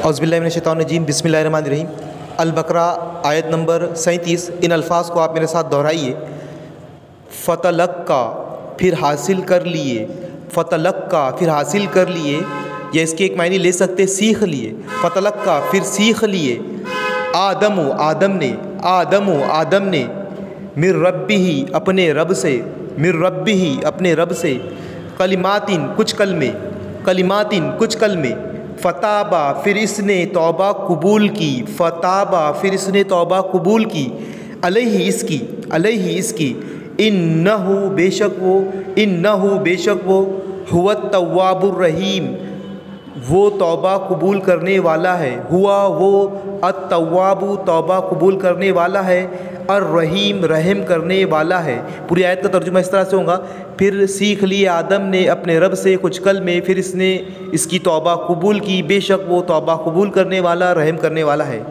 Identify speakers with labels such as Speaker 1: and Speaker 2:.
Speaker 1: اعوذ باللہ من الشیطان الرجیم، بسم اللہ الرحمن الرحیم۔ البقرہ آیت نمبر 37۔ ان الفاظ کو آپ میرے ساتھ دہرائیے۔ فتلقا پھر حاصل کر لیے، فتلقا پھر حاصل کر لیے، یا اس کے ایک معنی لے سکتے سیکھ لیے۔ فتلقا پھر سیکھ لیے، آدم نے من ربہ اپنے رب سے، من ربہ اپنے رب سے، کلماتن کچھ کلمے، فتابہ پھر اس نے توبہ قبول کی، فتابہ پھر اس نے توبہ قبول کی، علیہ اس کی، انہ بے شک وہ ہوا التواب الرحیم وہ توبہ قبول کرنے والا ہے، ہوا وہ التواب توبہ قبول کرنے والا ہے، الرحیم رحم کرنے والا ہے۔ پوری آیت کا ترجمہ اس طرح سے ہوگا، پھر سیکھ لیے آدم نے اپنے رب سے کچھ کلمے، پھر اس نے اس کی توبہ قبول کی، بے شک وہ توبہ قبول کرنے والا رحم کرنے والا ہے۔